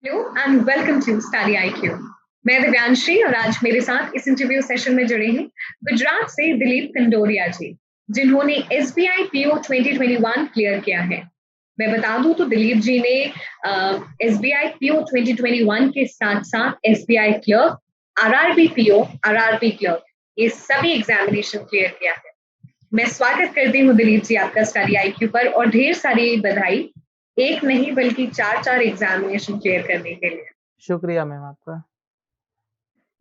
Hello and welcome to Study IQ. मैं दिव्यांशी और आज मेरे साथ इस इंटरव्यू सेशन में जुड़े हैं गुजरात से दिलीप कंडोरिया जी, जिन्होंने एसबीआई पीओ 2021 क्लियर किया है। मैं बता दूं तो दिलीप जी ने एसबीआई पीओ 2021 के साथ साथ SBI clerk, RRB PO, RRB clerk, ये सभी एग्जामिनेशन क्लियर किया है। मैं स्वागत करती हूँ दिलीप जी आपका स्टडी आईक्यू पर और ढेर सारी बधाई, एक नहीं बल्कि चार चार एग्जामिनेशन क्लियर करने के लिए। शुक्रिया मैम आपका।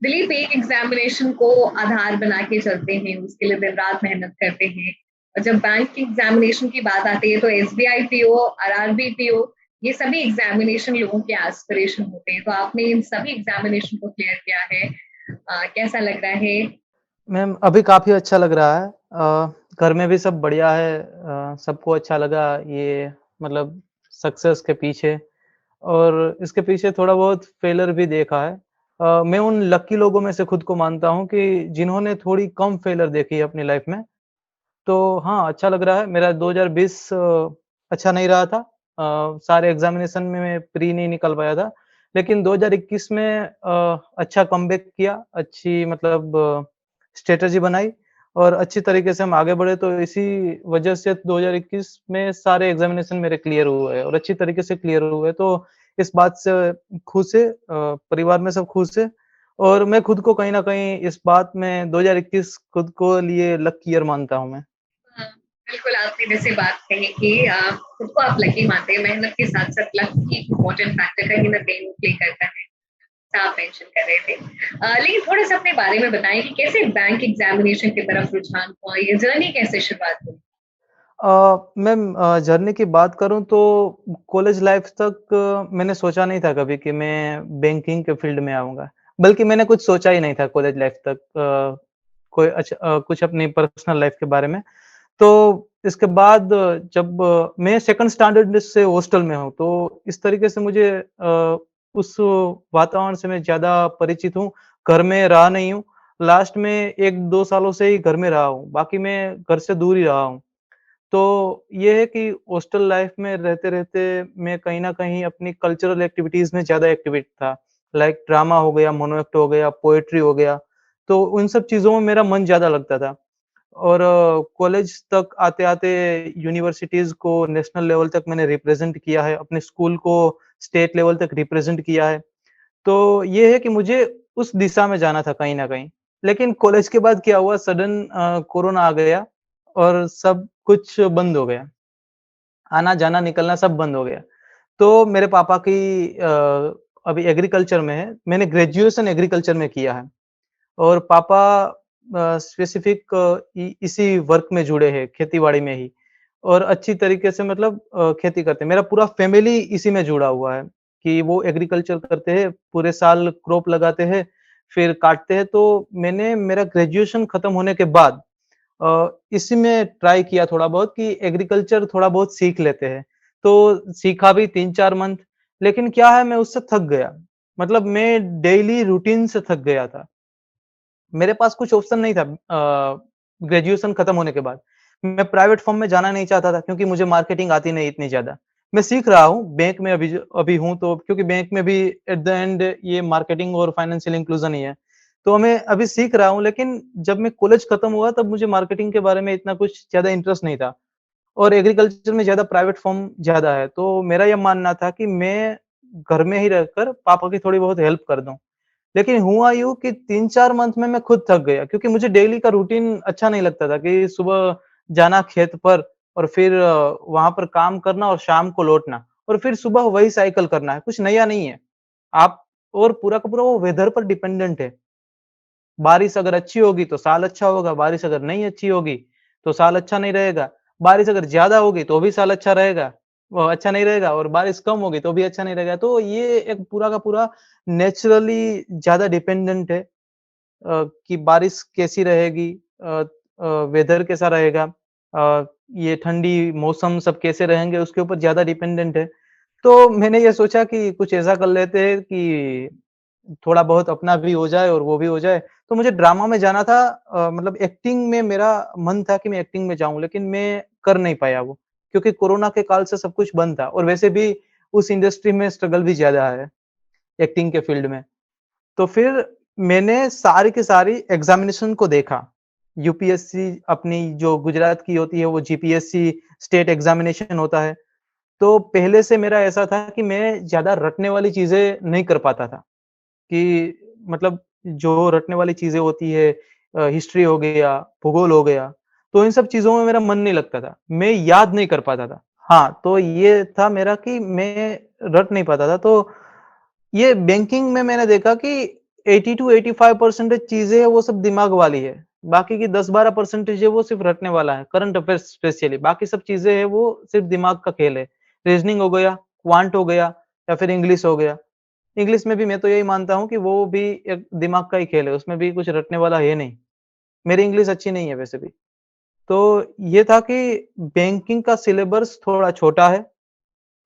दिलीप, एक एग्जामिनेशन को आधार बना के चलते हैं, उसके लिए दिन रात मेहनत करते हैं। और जब बैंक की एग्जामिनेशन की बात आती है तो एसबीआई पीओ, आरआरबी पीओ, ये सभी एग्जामिनेशन लोगों के एस्पिरेशन होते हैं। तो आपने इन सभी एग्जामिनेशन को क्लियर किया है, कैसा लग रहा है? मैम अभी काफ़ी अच्छा लग रहा है। घर में भी सब बढ़िया है। सबको अच्छा लगा ये मतलब सक्सेस के पीछे और इसके पीछे थोड़ा बहुत फेलियर भी देखा है। मैं उन लकी लोगों में से खुद को मानता हूँ कि जिन्होंने थोड़ी कम फेलियर देखी है अपनी लाइफ में। तो हाँ, अच्छा लग रहा है। मेरा 2020 अच्छा नहीं रहा था। सारे एग्ज़ामिनेशन में मैं प्री नहीं निकल पाया था। लेकिन 2021 में अच्छा कमबैक किया, अच्छी मतलब स्ट्रैटेजी बनाई और अच्छी तरीके से हम आगे बढ़े। तो इसी वजह से 2021 में सारे एग्ज़ामिनेशन मेरे क्लियर हुए और अच्छी तरीके से क्लियर हुए। तो इस बात से खुश है, परिवार में सब खुश है और मैं खुद को कहीं न कहीं इस बात में 2021 खुद को लिए लकी ईयर मानता हूँ मैं। हाँ, बिल्कुल आपने जैसे बात कही कि खुद को आप लकी मानते हैं, मेहनत के साथ साथ लक की इम्पोर्टेंट फैक्टर कहीं ना कहीं वो प्ले करता है। आप मेंशन कर रहे थे। लेकिन थोड़ा सा अपने बारे में बताएं कि कैसे बैंक एग्जामिनेशन की तरफ रुझान हुआ, ये जर्नी कैसे शुरुआत हुई? मैम जर्नी की बात करूँ तो कॉलेज लाइफ़ तक मैंने सोचा नहीं था कभी कि मैं बैंकिंग के फ़ील्ड में आऊँगा। बल्कि मैंने कुछ सोचा ही नहीं था कॉलेज लाइफ़ तक कोई कुछ अपनी पर्सनल लाइफ़ के बारे में। तो इसके बाद जब मैं सेकंड स्टैंडर्ड से हॉस्टल में हूँ, तो इस तरीके से मुझे उस वातावरण से मैं ज़्यादा परिचित हूँ। घर में रहा नहीं हूँ। लास्ट में 1-2 सालों से ही घर में रहा हूँ, बाकी मैं घर से दूर ही रहा हूँ। तो ये है कि हॉस्टल लाइफ में रहते-रहते मैं कहीं न कहीं अपनी कल्चरल एक्टिविटीज़ में ज़्यादा एक्टिवेट था। लाइक ड्रामा हो गया, मोनो एक्ट हो गया, पोएट्री हो गया, तो उन सब चीज़ों में मेरा मन ज़्यादा लगता था। और कॉलेज तक आते-आते यूनिवर्सिटीज़ को नेशनल लेवल तक मैंने रिप्रेज़ेंट किया है, अपने स्कूल को स्टेट लेवल तक रिप्रेज़ेंट किया है। तो ये है कि मुझे उस दिशा में जाना था कहीं न कहीं। लेकिन कॉलेज के बाद क्या हुआ सडन कोरोना आ गया और सब कुछ बंद हो गया। आना-जाना, निकलना सब बंद हो गया। तो मेरे पापा की अभी एग्रीकल्चर में है। मैंने ग्रेजुएशन एग्रीकल्चर में किया है और पापा स्पेसिफ़िक इसी वर्क में जुड़े हैं, खेती-बाड़ी में ही और अच्छी तरीके से मतलब खेती करते हैं। मेरा पूरा फैमिली इसी में जुड़ा हुआ है कि वो एग्रीकल्चर करते हैं, पूरे साल क्रॉप लगाते हैं, फिर काटते हैं। तो मैंने मेरा ग्रेजुएशन खत्म होने के बाद इसी में ट्राई किया थोड़ा बहुत कि एग्रीकल्चर थोड़ा बहुत सीख लेते हैं। तो सीखा भी 3-4 मंथ, लेकिन क्या है मैं उससे थक गया। मतलब मैं डेली रूटीन से थक गया था। मेरे पास कुछ ऑप्शन नहीं था ग्रेजुएशन खत्म होने के बाद। मैं प्राइवेट फर्म में जाना नहीं चाहता था क्योंकि मुझे मार्केटिंग आती नहीं इतनी ज़्यादा। मैं सीख रहा हूँ, बैंक में अभी हूँ तो क्योंकि बैंक में भी एट द एंड ये मार्केटिंग और फाइनेंशियल इंक्लूजन ही है। तो मैं अभी सीख रहा हूँ, लेकिन जब मैं कॉलेज खत्म हुआ तब मुझे मार्केटिंग के बारे में इतना कुछ ज़्यादा इंटरेस्ट नहीं था और एग्रीकल्चर में ज़्यादा प्राइवेट फर्म ज़्यादा है। तो मेरा ये मानना था कि मैं घर में ही रहकर पापा की थोड़ी बहुत हेल्प कर दूँ। लेकिन हुआ यूँ कि 3-4 मंथ में मैं खुद थक गया क्योंकि मुझे डेली का रूटीन अच्छा नहीं लगता था कि सुबह जाना खेत पर और फिर वहाँ पर काम करना और शाम को लौटना और फिर सुबह वही साइकिल करना है, कुछ नया नहीं है। आप और पूरा का पूरा वो वेदर पर डिपेंडेंट है। बारिश अगर अच्छी होगी तो साल अच्छा होगा, बारिश अगर नहीं अच्छी होगी तो साल अच्छा नहीं रहेगा। बारिश अगर ज़्यादा होगी तो भी साल अच्छा रहेगा, वो अच्छा नहीं रहेगा और बारिश कम होगी तो भी अच्छा नहीं रहेगा। तो ये एक पूरा का पूरा नेचुरली ज़्यादा डिपेंडेंट है कि बारिश कैसी रहेगी, वेदर कैसा रहेगा, अ, ये ठंडी मौसम सब कैसे रहेंगे उसके ऊपर ज़्यादा डिपेंडेंट है। तो मैंने ये सोचा कि कुछ ऐसा कर लेते हैं कि थोड़ा बहुत अपना भी हो जाए और वो भी हो जाए। तो मुझे ड्रामा में जाना था, मतलब एक्टिंग में मेरा मन था कि मैं एक्टिंग में जाऊँ, लेकिन मैं कर नहीं पाया वो, क्योंकि कोरोना के काल से सब कुछ बंद था और वैसे भी उस इंडस्ट्री में स्ट्रगल भी ज़्यादा है। एक्टिंग के फील्ड में। तो फिर मैंने सारी की सारी एग्ज़ामिनेशन को देखा। यूपीएससी अपनी जो गुजरात की होती है, वो जीपीएससी स्टेट एग्ज़ामिनेशन होता है। तो पहले से मेरा ऐसा था कि मैं ज़्यादा रटने वाली चीज़ें नहीं कर पाता था, कि मतलब जो रटने वाली चीज़ें होती है हिस्ट्री हो गया, भूगोल हो गया, तो इन सब चीज़ों में मेरा मन नहीं लगता था। मैं याद नहीं कर पाता था। हाँ, तो ये था मेरा कि मैं रट नहीं पाता था, तो ये बैंकिंग में मैंने देखा कि 80 टू 85% चीज़ें हैं वो सब दिमाग वाली है। बाकी की 10-12% है वो सिर्फ़ रटने वाला है, करंट अफ़ेयर्स स्पेशली। बाकी सब चीज़ें हैं वो सिर्फ़ दिमाग का खेल है। रीज़निंग हो गया, क्वांट हो गया या फिर इंग्लिश हो गया। इंग्लिश में भी मैं तो यही मानता हूँ कि वो भी एक दिमाग का ही खेल है, उसमें भी कुछ रटने वाला है नहीं। मेरी इंग्लिश अच्छी नहीं है वैसे भी। तो ये था कि बैंकिंग का सिलेबस थोड़ा छोटा है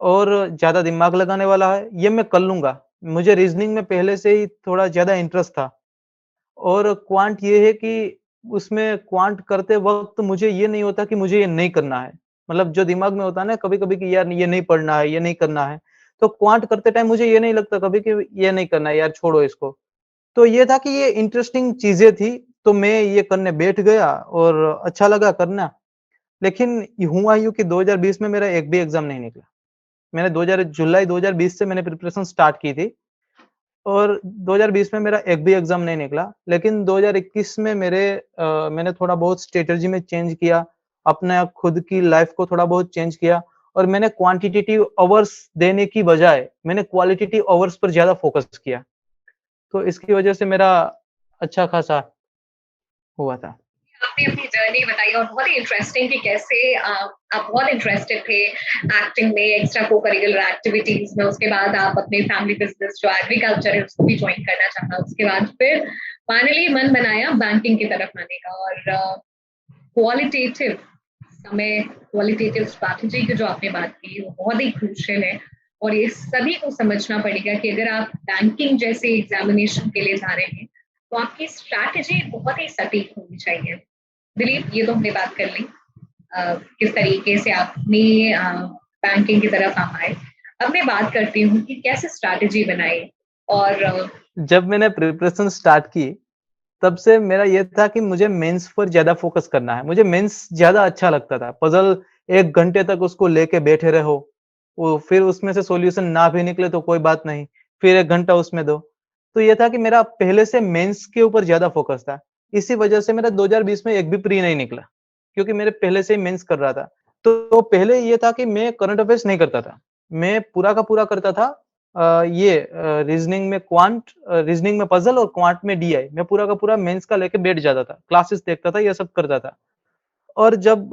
और ज़्यादा दिमाग लगाने वाला है, ये मैं कर लूँगा। मुझे रीज़निंग में पहले से ही थोड़ा ज़्यादा इंटरेस्ट था और क्वांट ये है कि उसमें क्वांट करते वक़्त मुझे ये नहीं होता कि मुझे ये नहीं करना है। मतलब जो दिमाग में होता है ना कभी-कभी कि यार ये नहीं पढ़ना है, ये नहीं करना है। तो क्वांट करते टाइम मुझे ये नहीं लगता कभी कि ये नहीं करना है यार छोड़ो इसको। तो ये था कि ये इंटरेस्टिंग चीज़ें थी, तो मैं ये करने बैठ गया और अच्छा लगा करना। लेकिन हुआ यूँ कि 2020 में मेरा एक भी एग्ज़ाम नहीं निकला। मैंने 2000 जुलाई 2020 से मैंने प्रिपरेशन स्टार्ट की थी और 2020 में मेरा एक भी एग्ज़ाम नहीं निकला। लेकिन 2021 में मैंने थोड़ा बहुत स्ट्रैटेजी में चेंज किया, अपना खुद की लाइफ़ को थोड़ा बहुत चेंज किया और मैंने क्वांटिटेटिव अवर्स देने की बजाय मैंने क्वालिटेटिव अवर्स पर ज़्यादा फ़ोकस किया। तो इसकी वज़ह से मेरा अच्छा खासा हुआ था। आपने अपनी जर्नी बताई और बहुत ही इंटरेस्टिंग कि कैसे आप बहुत इंटरेस्टेड थे एक्टिंग में, एक्स्ट्रा को करिकुलर एक्टिविटीज में। उसके बाद आप अपने फैमिली बिजनेस जो एग्रीकल्चर है उसको भी ज्वाइन करना चाहा। उसके बाद फिर फाइनली मन बनाया बैंकिंग की तरफ आने का। और क्वालिटेटिव समय, क्वालिटेटिव स्ट्रैटेजी की जो आपने बात की वो बहुत ही क्रूशियल है। और ये सभी को समझना पड़ेगा कि अगर आप बैंकिंग जैसे एग्जामिनेशन के लिए जा रहे हैं तो आपकी स्ट्रैटेजी बहुत ही सटीक होनी चाहिए। दिलीप, ये तो हमने बात कर ली किस तरीके से आपने बैंकिंग की तरफ आप आए। अब मैं बात करती हूँ कि कैसे स्ट्रैटेजी बनाई और जब मैंने प्रिपरेशन स्टार्ट की, तब से मेरा ये था कि मुझे मेंस पर ज़्यादा फ़ोकस करना है। मुझे मेंस ज़्यादा अच्छा लगता था। पज़ल 1 घंटे तक उसको लेके बैठे रहो, वो फिर उसमें से सॉल्यूशन ना भी निकले तो कोई बात नहीं, फिर 1 घंटा उसमें दो। तो ये था कि मेरा पहले से मेंस के ऊपर ज़्यादा फ़ोकस था। इसी वजह से मेरा 2020 में एक भी प्री नहीं निकला, क्योंकि मेरे पहले से ही मेंस कर रहा था। तो पहले ये था कि मैं करंट अफ़ेयर्स नहीं करता था। मैं पूरा का पूरा करता था रीज़निंग में रीज़निंग में पज़ल और क्वांट में डीआई। मैं पूरा का पूरा मेंस का लेके बैठ जाता था। क्लासेस देखता था, ये सब करता था। और जब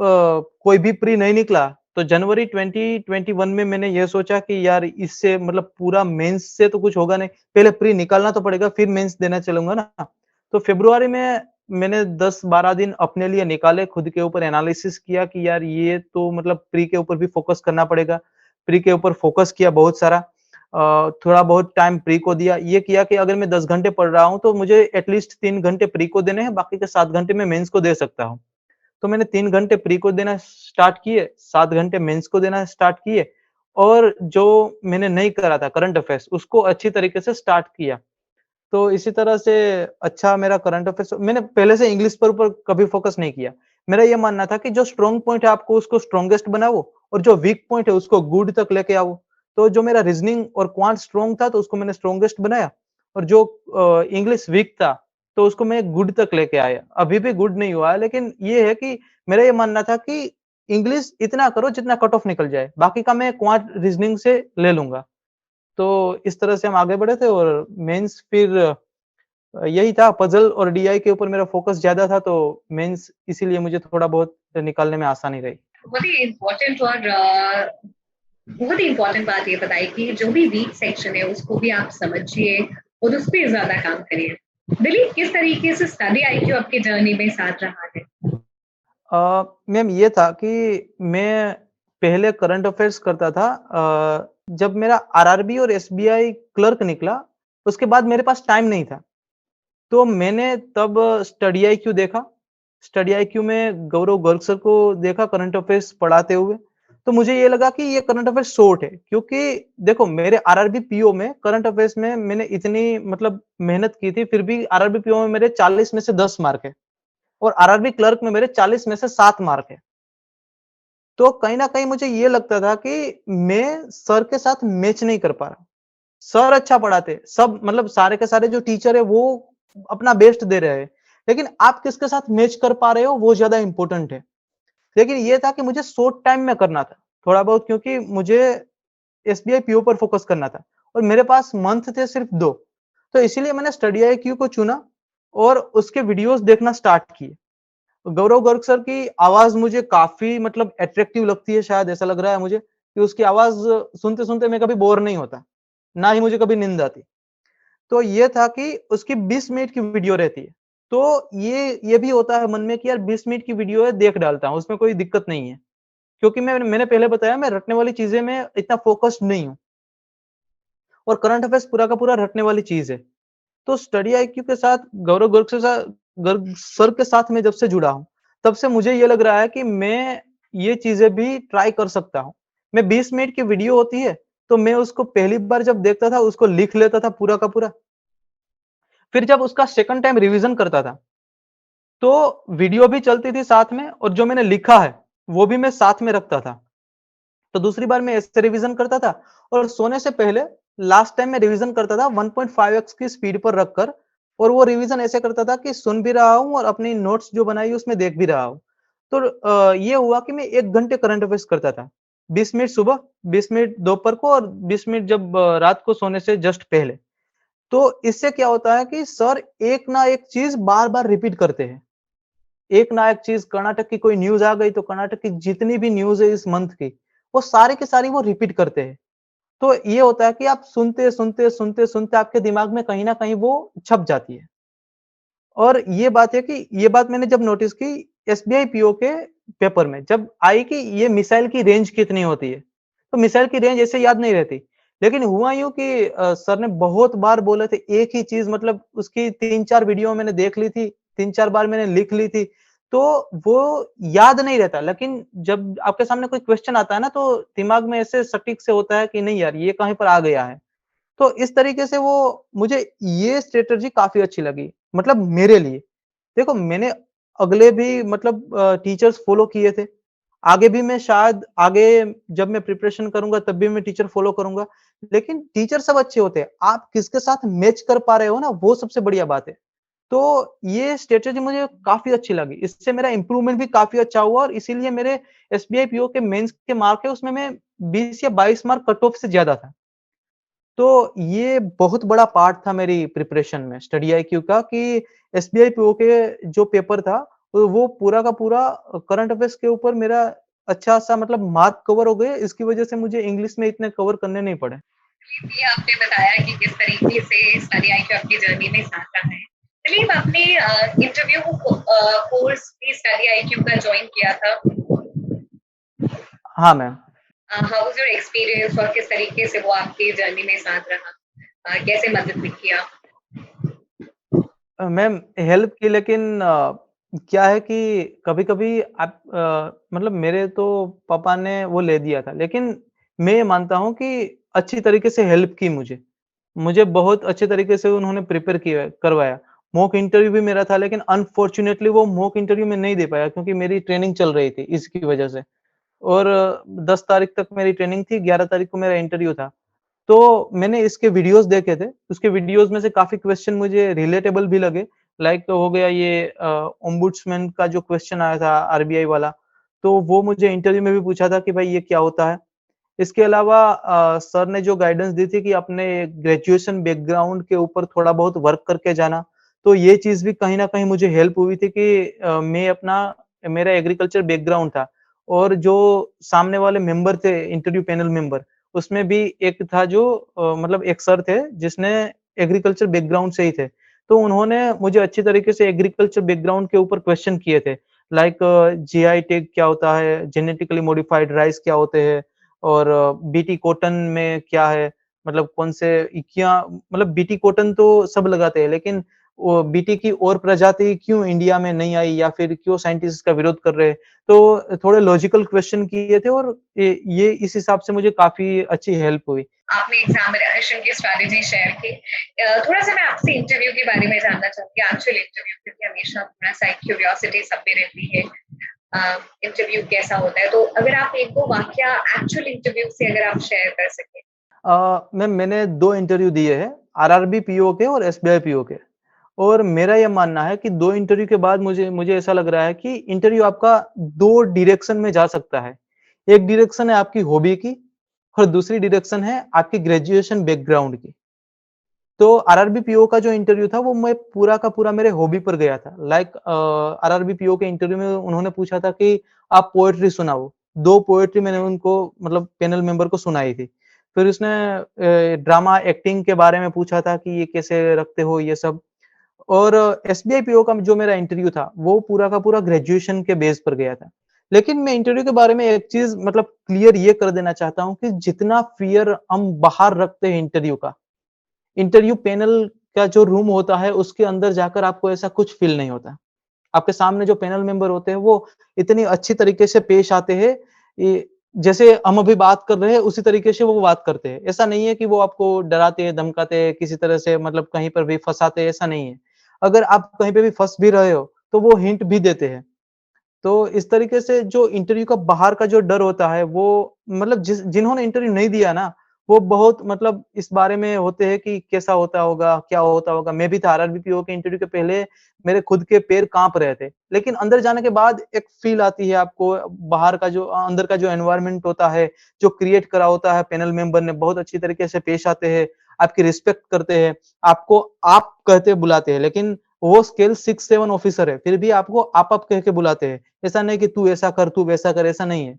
कोई भी प्री नहीं निकला, तो जनवरी 2021 में मैंने ये सोचा कि यार इससे मतलब पूरा मेंस से तो कुछ होगा नहीं, पहले प्री निकालना तो पड़ेगा, फिर मेंस देना चलूँगा ना। तो फ़रवरी में मैंने 10-12 दिन अपने लिए निकाले, खुद के ऊपर एनालिसिस किया कि यार ये तो मतलब प्री के ऊपर भी फ़ोकस करना पड़ेगा। प्री के ऊपर फ़ोकस किया बहुत सारा। थोड़ा बहुत टाइम प्री को दिया। ये किया कि अगर मैं 10 घंटे पढ़ रहा हूँ, तो मुझे एटलीस्ट 3 घंटे प्री को देने हैं, बाकी के 7 घंटे मैं मेंस को दे सकता हूँ। तो मैंने 3 घंटे प्री को देना स्टार्ट किए, 7 घंटे मेंस को देना स्टार्ट किए और जो मैंने नहीं करा था करंट अफ़ेयर्स उसको अच्छी तरीके से स्टार्ट किया। तो इसी तरह से अच्छा मेरा करंट अफ़ेयर्स मैंने पहले से इंग्लिश पर ऊपर कभी फ़ोकस नहीं किया। मेरा ये मानना था कि जो स्ट्रॉन्ग पॉइंट है आपको उसको स्ट्रॉन्गेस्ट बनाओ और जो वीक पॉइंट है उसको गुड तक लेके आओ। तो जो मेरा रीज़निंग और क्वांट स्ट्रॉन्ग था तो उसको मैंने स्ट्रॉन्गेस्ट बनाया और जो इंग्लिश वीक था तो उसको मैं गुड तक लेके आया। अभी भी गुड नहीं हुआ है लेकिन ये है कि मेरा ये मानना था कि इंग्लिश इतना करो जितना कट ऑफ निकल जाए, बाकी का मैं क्वांट रीज़निंग से ले लूँगा। तो इस तरह से हम आगे बढ़े थे और मेंस फिर यही था पज़ल और डीआई के ऊपर मेरा फ़ोकस ज़्यादा था तो मेंस इसीलिए मुझे थोड़ा बहुत निकालने में आसानी रही। बहुत ही इम्पोर्टेंट और बहुत ही इम्पोर्टेंट बात ये बताई कि जो भी वीक सेक्शन है उसको भी आप समझिए और उस पे ज़्यादा काम करिए। दिलीप, किस तरीके से स्टडी आईक्यू आपकी जर्नी में साथ रहा है? मैम ये था कि मैं पहले करंट अफ़ेयर्स करता था जब मेरा आरआरबी और एसबीआई क्लर्क निकला, उसके बाद मेरे पास टाइम नहीं था। तो मैंने तब स्टडी आईक्यू देखा। स्टडी आईक्यू में गौरव गर्ग सर को देखा करंट अफ़ेयर्स पढ़ाते हुए। तो मुझे ये लगा कि ये करंट अफेयर्स शॉर्ट है, क्योंकि देखो मेरे आरआरबी पीओ में करंट अफेयर्स में मैंने इतनी मतलब मेहनत की थी, फिर भी आरआरबी पीओ में मेरे 40 में से 10 मार्क है और आरआरबी क्लर्क में मेरे 40 में से 7 मार्क है। तो कहीं न कहीं मुझे ये लगता था कि मैं सर के साथ मैच नहीं कर पा रहा। सर अच्छा पढ़ाते, सब मतलब सारे के सारे जो टीचर है वो अपना बेस्ट दे रहे हैं, लेकिन आप किसके साथ मैच कर पा रहे हो वो ज़्यादा इम्पोर्टेंट है। लेकिन ये था कि मुझे शॉर्ट टाइम में करना था, थोड़ा बहुत, क्योंकि मुझे एसबीआई पीओ पर फोकस करना था और मेरे पास मंथ थे सिर्फ 2, तो इसीलिए मैंने स्टडी आईक्यू को चुना और उसके वीडियोस देखना स्टार्ट किए। गौरव गर्ग सर की आवाज मुझे काफी मतलब अट्रैक्टिव लगती है, शायद ऐसा लग रहा है मुझे कि उसकी आवाज सुनते सुनते मैं कभी बोर नहीं होता, ना ही मुझे कभी नींद आती। तो ये था कि उसकी 20 मिनट की वीडियो रहती है, तो ये भी होता है मन में कि यार 20 मिनट की वीडियो है, देख डालता हूँ, उसमें कोई दिक्कत नहीं है, क्योंकि मैंने पहले बताया मैं रटने वाली चीजें में इतना फोकस्ड नहीं हूँ और करंट अफेयर्स पूरा का पूरा रटने वाली चीज है। तो स्टडी आईक्यू के साथ गौरव गर्ग सर के साथ मैं जब से जुड़ा हूँ, तब से मुझे ये लग रहा है कि मैं ये चीजें भी ट्राई कर सकता हूँ। मैं 20 मिनट की वीडियो होती है, तो मैं उसको पहली बार जब देखता था, उसको लिख लेता था पूरा का पूरा। फिर जब उसका सेकंड टाइम रिवीजन करता था, तो वीडियो भी चलती थी साथ में और जो मैंने लिखा है, वो भी मैं साथ में रखता था। तो दूसरी बार मैं ऐसे रिवीजन करता था और सोने से पहले लास्ट टाइम मैं रिवीजन करता था 1.5x की स्पीड पर रखकर, और वो रिवीजन ऐसे करता था कि सुन भी रहा हूँ और अपनी नोट्स जो बनाई उसमें देख भी रहा हूँ। तो ये हुआ कि मैं 1 घंटे करंट अफेयर्स करता था। 20 मिनट सुबह, 20 मिनट दोपहर को और 20 मिनट जब रात को सोने से जस्ट पहले। तो इससे क्या होता है कि सर एक ना एक चीज़ बार-बार रिपीट करते हैं। एक ना एक चीज़, कर्नाटक की कोई न्यूज़ आ गई तो कर्नाटक की जितनी भी न्यूज़ है इस मंथ की, वो सारी की सारी वो रिपीट करते हैं। तो ये होता है कि आप सुनते आपके दिमाग में कहीं न कहीं वो छप जाती है। और ये बात मैंने जब नोटिस की एसबीआई पीओ के पेपर में, जब आई कि ये मिसाइल की रेंज कितनी होती है, तो मिसाइल की रेंज ऐसे याद नहीं रहती। लेकिन हुआ यूँ कि सर ने बहुत बार बोले थे एक ही चीज़, मतलब उसकी 3-4 वीडियो मैंने देख ली थी, 3-4 बार मैंने लिख ली थी, तो वो याद नहीं रहता। लेकिन जब आपके सामने कोई क्वेश्चन आता है ना, तो दिमाग में ऐसे सटीक से होता है कि नहीं यार, ये कहीं पर आ गया है। तो इस तरीके से वो मुझे ये स्ट्रैटेजी काफ़ी अच्छी लगी, मतलब मेरे लिए। देखो मैंने अगले भी मतलब टीचर्स फॉलो किए थे। आगे भी मैं शायद आगे जब मैं प्रिपरेशन करूँगा तब भी मैं टीचर फॉलो करूँगा। लेकिन टीचर सब अच्छे होते हैं, आप किसके साथ मैच कर पा रहे हो ना, वो सबसे बढ़िया बात है। तो ये स्ट्रैटेजी मुझे काफ़ी अच्छी लगी। इससे मेरा इम्प्रूवमेंट भी काफ़ी अच्छा हुआ और इसीलिए मेरे एसबीआई पीओ के मेंस के मार्क है उसमें मैं 20 या 22 मार्क कट ऑफ से ज़्यादा था। तो ये बहुत बड़ा पार्ट था मेरी प्रिपरेशन में स्टडी आईक्यू का कि एसबीआई पीओ के जो पेपर था, तो वो पूरा का पूरा करंट अफेयर्स के ऊपर मेरा अच्छा-सा मतलब मार्क कवर हो गए। इसकी वजह से मुझे इंग्लिश में इतने कवर करने नहीं पड़े। ये आपने बताया कि किस तरीके से स्टडी आईक्यू आपकी जर्नी में साथ रहा है। दिलीप, आपने इंटरव्यू कोर्स भी स्टडी आईक्यू का ज्वाइन किया था। हाँ, ma'am. How was your experience और किस तरीके से वो आपकी जर्नी में साथ रहा? कैसे मदद भी किया? मैम हेल्प की, लेकिन क्या है कि कभी-कभी आप मतलब मेरे तो पापा ने वो ले दिया था, लेकिन मैं ये मानता हूँ कि अच्छी तरीके से हेल्प की मुझे। मुझे बहुत अच्छे तरीके से उन्होंने प्रिपेयर किया करवाया। मॉक इंटरव्यू भी मेरा था, लेकिन अनफॉर्च्यूनेटली वो मॉक इंटरव्यू मैं नहीं दे पाया क्योंकि मेरी ट्रेनिंग चल रही थी इसकी वजह से। और 10 तारीख तक मेरी ट्रेनिंग थी, 11 तारीख को मेरा इंटरव्यू था। तो मैंने इसके वीडियोस देखे थे, उसके वीडियोस में से काफ़ी क्वेश्चन मुझे रिलेटेबल भी लगे। लाइक हो गया ये ओम्बुड्समैन का जो क्वेश्चन आया था आरबीआई वाला, तो वो मुझे इंटरव्यू में भी पूछा था कि भाई ये क्या होता है? इसके अलावा सर ने जो गाइडेंस दी थी कि अपने ग्रेजुएशन बैकग्राउंड के ऊपर थोड़ा बहुत वर्क करके जाना, तो ये चीज़ भी कहीं न कहीं मुझे हेल्प हुई थी कि मैं अपना मेरा एग्रीकल्चर बैकग्राउंड था और जो सामने वाले मेंबर थे इंटरव्यू पैनल मेंबर, उसमें भी एक था जो मतलब एक सर थे जिसने एग्रीकल्चर बैकग्राउंड से ही थे। तो उन्होंने मुझे अच्छी तरीके से एग्रीकल्चर बैकग्राउंड के ऊपर क्वेश्चन किए थे। लाइक जीआई टैग क्या होता है? जेनेटिकली मॉडिफाइड राइस क्या होते हैं? और बीटी कॉटन में क्या है? मतलब कौन से क्या मतलब बीटी कॉटन तो सब लगाते हैं, लेकिन बीटी की और प्रजाति क्यों इंडिया में नहीं आई या फिर क्यों साइंटिस्ट इसका विरोध कर रहे हैं। तो थोड़े लॉजिकल क्वेश्चन किए थे और ये इस हिसाब से मुझे काफ़ी अच्छी हेल्प हुई। आपने एग्जामिनेशन की स्ट्रैटेजी शेयर की। थोड़ा-सा मैं आपसे इंटरव्यू के बारे में जानना चाहूँगी, एक्चुअल इंटरव्यू, क्योंकि हमेशा थोड़ा-सा एक क्यूरियोसिटी सब में रहती है। इंटरव्यू कैसा होता है? तो अगर आप 1-2 वाकया एक्चुअल इंटरव्यू से अगर आप शेयर कर सकें। मैम मैंने 2 इंटरव्यू दिए हैं, आरआरबी पीओ के और एसबीआई पीओ के। और मेरा ये मानना है कि 2 इंटरव्यू के बाद मुझे मुझे ऐसा लग रहा है कि इंटरव्यू आपका 2 डायरेक्शन में जा सकता है। एक डायरेक्शन है आपकी हॉबी की और दूसरी डायरेक्शन है आपकी ग्रेजुएशन बैकग्राउंड की। तो आरआरबी पीओ का जो इंटरव्यू था वो मैं पूरा का पूरा मेरे हॉबी पर गया था। लाइक आरआरबी पीओ के इंटरव्यू में उन्होंने पूछा था कि आप पोएट्री सुनाओ। 2 पोएट्री मैंने उनको मतलब पैनल मेंबर को सुनाई थी। फिर उसने ड्रामा एक्टिंग के बारे में पूछा था कि ये कैसे रखते हो ये सब। और एसबीआई पीओ का जो मेरा इंटरव्यू था, वो पूरा का पूरा ग्रेजुएशन के बेस पर गया था। लेकिन मैं इंटरव्यू के बारे में एक चीज़ मतलब क्लियर ये कर देना चाहता हूँ कि जितना फ़ियर हम बाहर रखते हैं इंटरव्यू का, इंटरव्यू पैनल का जो रूम होता है, उसके अंदर जाकर आपको ऐसा कुछ फ़ील नहीं होता। आपके सामने जो पैनल मेंबर होते हैं, वो इतनी अच्छी तरीके से पेश आते हैं, ये जैसे हम अभी बात कर रहे हैं, उसी तरीके से वो बात करते हैं। ऐसा नहीं है कि वो आपको डराते हैं, धमकाते हैं, किसी तरह से मतलब कहीं पर भी फँसाते हैं, ऐसा नहीं है। अगर आप कहीं पे भी फँस भी रहे हो, तो वो हिंट भी देते हैं। तो इस तरीके से जो इंटरव्यू का बाहर का जो डर होता है वो मतलब जिन्होंने इंटरव्यू नहीं दिया ना, वो बहुत मतलब इस बारे में होते हैं कि कैसा होता होगा, क्या होता होगा? मैं भी था आरआरबी-पीओ के इंटरव्यू के पहले मेरे खुद के पैर काँप रहे थे। लेकिन अंदर जाने के बाद एक फ़ील आती है आपको बाहर का जो अंदर का जो एनवायरनमेंट होता है, जो क्रिएट करा होता है पैनल मेंबर ने बहुत अच्छी तरीके से पेश आते हैं, आपकी रिस्पेक्ट करते हैं, आपको आप कहते बुलाते हैं। लेकिन वो स्केल 6-7 ऑफिसर है, फिर भी आपको आप कह के बुलाते हैं। ऐसा नहीं कि तू ऐसा कर, तू वैसा कर, ऐसा नहीं है।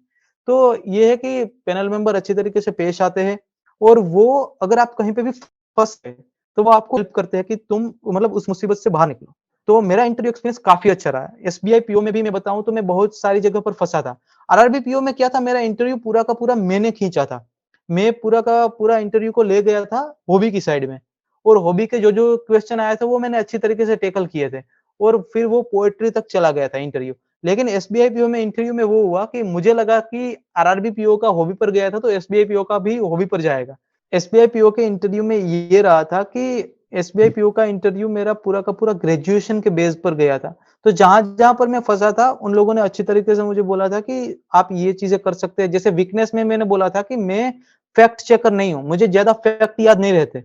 तो ये है कि पैनल मेंबर अच्छी तरीके से पेश आते हैं और वो अगर आप कहीं पे भी फँस गए, तो वो आपको हेल्प करते हैं कि तुम मतलब उस मुसीबत से बाहर निकलो। तो मेरा इंटरव्यू एक्सपीरियंस काफ़ी अच्छा रहा है। एसबीआई पीओ में भी मैं बताऊँ तो मैं बहुत सारी जगह पर फँसा था। आरआरबी पीओ में क्या था मेरा इंटरव्यू पूरा का पूरा मैंने खींचा था। मैं पूरा का पूरा इंटरव्यू को ले गया था हॉबी की साइड में और हॉबी के जो-जो क्वेश्चन आए थे वो मैंने अच्छी तरीके से टैकल किए थे और फिर वो पोएट्री तक चला गया था इंटरव्यू। लेकिन एसबीआई पीओ में इंटरव्यू में वो हुआ कि मुझे लगा कि आरआरबी पीओ का हॉबी पर गया था तो एसबीआई पीओ का भी हॉबी पर जाएगा। एसबीआई पीओ के इंटरव्यू में ये रहा था कि एसबीआई पीओ का इंटरव्यू मेरा पूरा का पूरा ग्रेजुएशन के बेस पर गया था। तो जहाँ-जहाँ पर मैं फँसा था उन लोगों ने अच्छी तरीके से मुझे बोला था कि आप ये चीज़ें कर सकते हैं। जैसे वीकनेस में मैंने बोला था कि मैं फैक्ट चेकर नहीं हूँ, मुझे ज़्यादा फैक्ट याद नहीं रहते।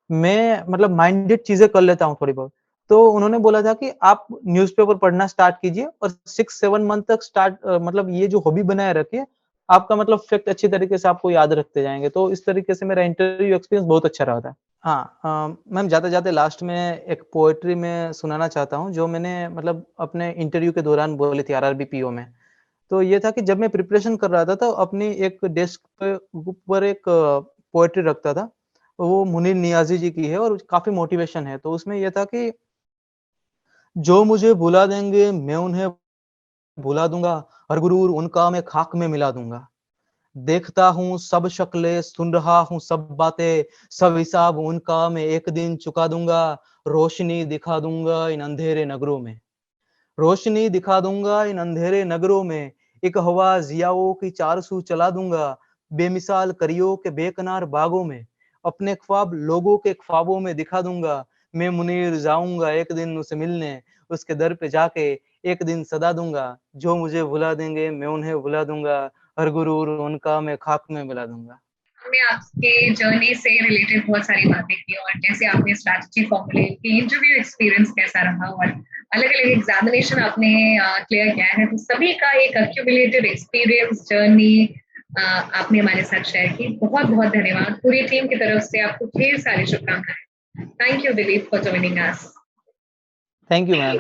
मैं मतलब माइंडेड चीज़ें कर लेता हूँ थोड़ी बहुत। तो उन्होंने बोला था कि आप न्यूज़पेपर पढ़ना स्टार्ट कीजिए और 6-7 मंथ तक मतलब ये जो हॉबी बनाए रखिए, आपका मतलब फैक्ट अच्छी तरीके से आपको याद रखते जाएँगे। तो इस तरीके से मेरा इंटरव्यू एक्सपीरियंस बहुत अच्छा रहा था। हाँ, मैम जाते-जाते लास्ट में एक पोएट्री मैं सुनाना चाहता हूँ, जो मैंने मतलब अपने इंटरव्यू के दौरान बोली थी आरआरबी पीओ में। तो ये था कि जब मैं प्रिपरेशन कर रहा था तो अपनी एक डेस्क पे ऊपर एक पोएट्री रखता था। वो मुनीर नियाज़ी जी की है और काफ़ी मोटिवेशन है। तो उसमें ये था कि जो मुझे भुला देंगे मैं उन्हें भुला दूँगा, हर गुरूर उनका मैं खाक में मिला दूँगा। देखता हूँ सब शक्लें, सुन रहा हूँ सब बातें, सब हिसाब उनका मैं एक दिन चुका दूँगा, रोशनी दिखा दूँगा इन अंधेरे नगरों में। रोशनी दिखा दूँगा इन अंधेरे नगरों में, एक हवा ज़ियाओं की चारसू चला दूँगा, बेमिसाल करियों के बेकनार बागों में, अपने ख्वाब लोगों के ख्वाबों में दिखा दूँगा, मैं मुनीर जाऊँगा एक दिन उसे मिलने, उसके दर पे जाके एक दिन सदा दूँगा, जो मुझे भुला देंगे मैं उन्हें भुला दूँगा, हर गुरूर उनका मैं खाक में मिला दूँगा। हमने आपके जर्नी से रिलेटेड बहुत सारी बातें की और जैसे आपने स्ट्रैटेजी फॉर्मुलेट की, इंटरव्यू एक्सपीरियंस कैसा रहा और अलग-अलग एग्जामिनेशन आपने क्लियर किया है, तो सभी का एक एक्यूमुलेटेड एक्सपीरियंस जर्नी आपने हमारे साथ शेयर की। बहुत-बहुत धन्यवाद। पूरी टीम की तरफ से आपको ढेर सारी शुभकामनाएँ। Thank you Dilip for joining us. Thank you ma'am.